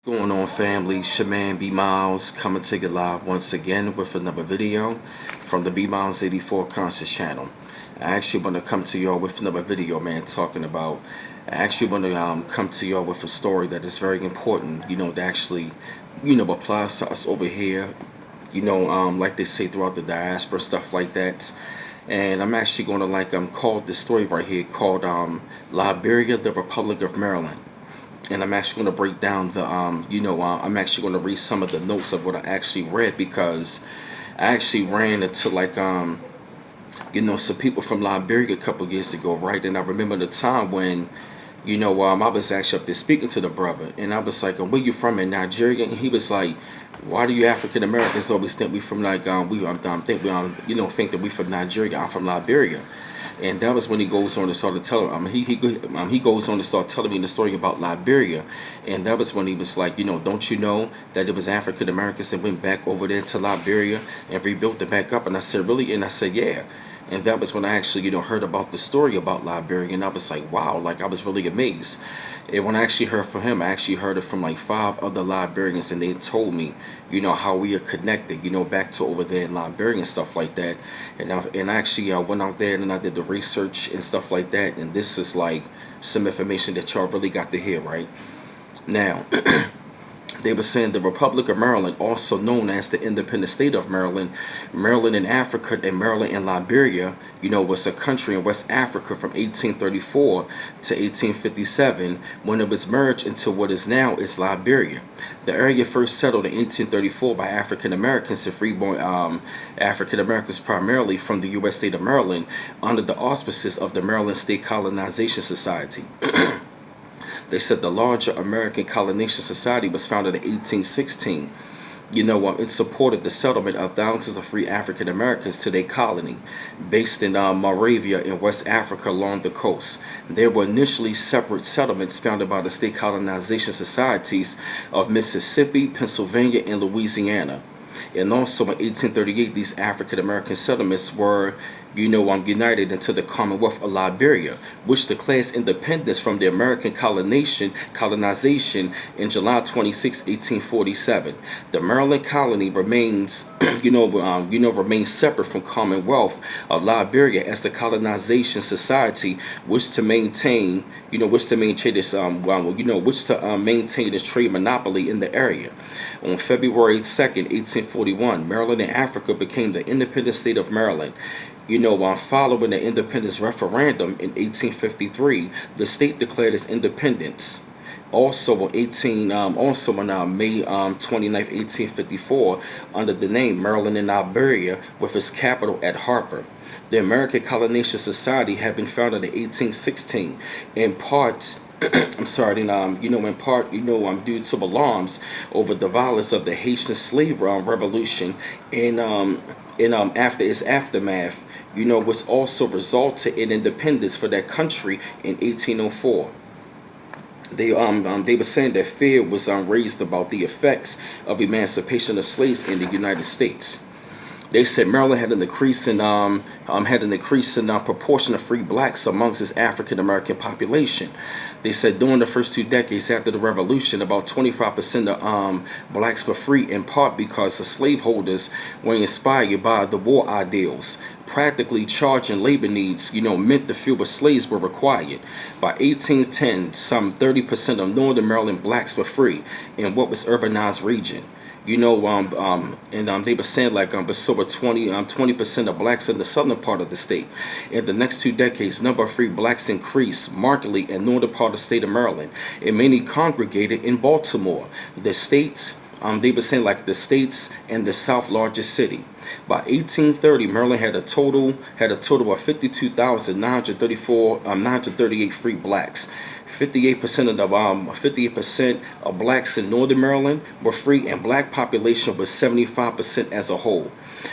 What's going on, family? Shaman B Miles coming to you live once again with another video from the B Miles 84 Conscious channel. I actually want to come to y'all with another video, man, talking about. I actually want to come to y'all with a story that is very important, that actually, applies to us over here, like they say throughout the diaspora, stuff like that. And I'm actually going to call this story right here called Liberia, the Republic of Maryland. And I'm actually going to break down the I'm actually going to read some of the notes of what I actually read, because I actually ran into some people from Liberia a couple years ago, right? And I remember the time when I was actually up there speaking to the brother, and I was like, "Where you from, in Nigeria?" And he was like, "Why do you African Americans always think we from think think that we from Nigeria? I'm from Liberia." And that was when he goes on to start telling. He goes on to start telling me the story about Liberia, and that was when he was like, don't you know that it was African Americans that went back over there to Liberia and rebuilt it back up? And I said, really? And I said, yeah. And that was when I actually, heard about the story about Liberia, and I was like, wow, like I was really amazed. And when I actually heard from him, I actually heard it from like 5 other Liberians, and they told me, how we are connected, back to over there in Liberia and stuff like that. And I actually went out there and I did the research and stuff like that, and this is like some information that y'all really got to hear right now. They were saying the Republic of Maryland, also known as the Independent State of Maryland, Maryland in Africa and Maryland in Liberia, was a country in West Africa from 1834 to 1857, when it was merged into what is now is Liberia. The area first settled in 1834 by African Americans and freeborn African Americans, primarily from the U.S. state of Maryland, under the auspices of the Maryland State Colonization Society. They said the larger American Colonization Society was founded in 1816. It supported the settlement of thousands of free African Americans to their colony, based in Moravia in West Africa along the coast. There were initially separate settlements founded by the state colonization societies of Mississippi, Pennsylvania, and Louisiana. And also in 1838, these African American settlements were, united into the Commonwealth of Liberia, which declares independence from the American colonization in July 26, 1847. The Maryland colony remains, remains separate from Commonwealth of Liberia, as the colonization society wished to maintain, maintain this trade monopoly in the area. On February 2nd, 1841, Maryland and Africa became the independent state of Maryland. Following the independence referendum in 1853, the state declared its independence. Also on May 29th, 1854, under the name Maryland and Liberia, with its capital at Harper. The American Colonization Society had been founded in 1816, in part. Due to alarms over the violence of the Haitian slave revolution, and after its aftermath, which also resulted in independence for that country in 1804. They were saying that fear was raised about the effects of emancipation of slaves in the United States. They said Maryland had an increasing proportion of free blacks amongst its African American population. They said during the first 2 decades after the Revolution, about 25% of blacks were free, in part because the slaveholders were inspired by the war ideals. Practically charging labor needs, meant the fewer slaves were required. By 1810, some 30% of Northern Maryland blacks were free in what was urbanized region. They were saying but so were 20% of blacks in the southern part of the state. In the next 2 decades, number of free blacks increased markedly in northern part of the state of Maryland, and many congregated in Baltimore. The states, they were saying the states and the south largest city. By 1830, Maryland had a total of 52,938 free blacks. 58% of blacks in Northern Maryland were free, and black population was 75% as a whole.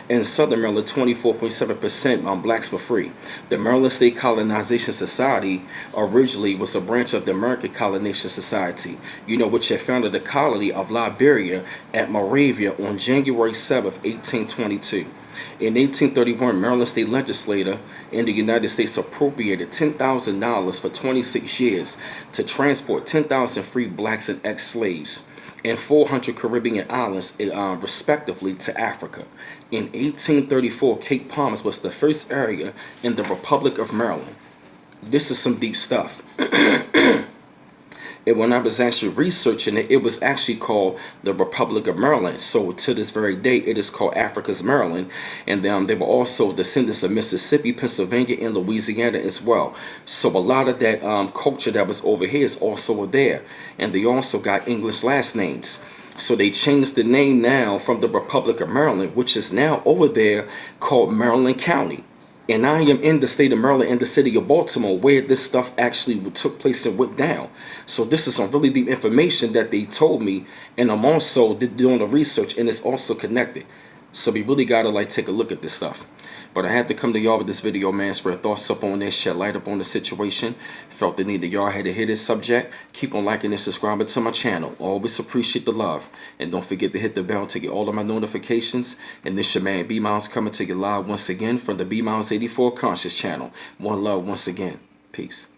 In Southern Maryland, 24.7% blacks were free. The Maryland State Colonization Society originally was a branch of the American Colonization Society, which had founded the colony of Liberia at Moravia on January 7th, 1822. In 1831, Maryland state legislature in the United States appropriated $10,000 for 26 years to transport 10,000 free blacks and ex-slaves. and 400 Caribbean islands, respectively, to Africa. In 1834, Cape Palmas was the first area in the Republic of Maryland. This is some deep stuff. And when I was actually researching it, it was actually called the Republic of Maryland. So to this very day, it is called Africa's Maryland. And they were also descendants of Mississippi, Pennsylvania, and Louisiana as well. So a lot of that culture that was over here is also there. And they also got English last names. So they changed the name now from the Republic of Maryland, which is now over there called Maryland County. And I am in the state of Maryland, in the city of Baltimore, where this stuff actually took place and went down. So this is some really deep information that they told me, and I'm also doing the research, and it's also connected. So we really gotta like take a look at this stuff. But I had to come to y'all with this video, man. Spread thoughts up on this, shed light up on the situation. Felt the need that y'all had to hear this subject. Keep on liking and subscribing to my channel. Always appreciate the love. And don't forget to hit the bell to get all of my notifications. And this your man B Miles coming to you live once again from the B Miles 84 Conscious channel. One love once again. Peace.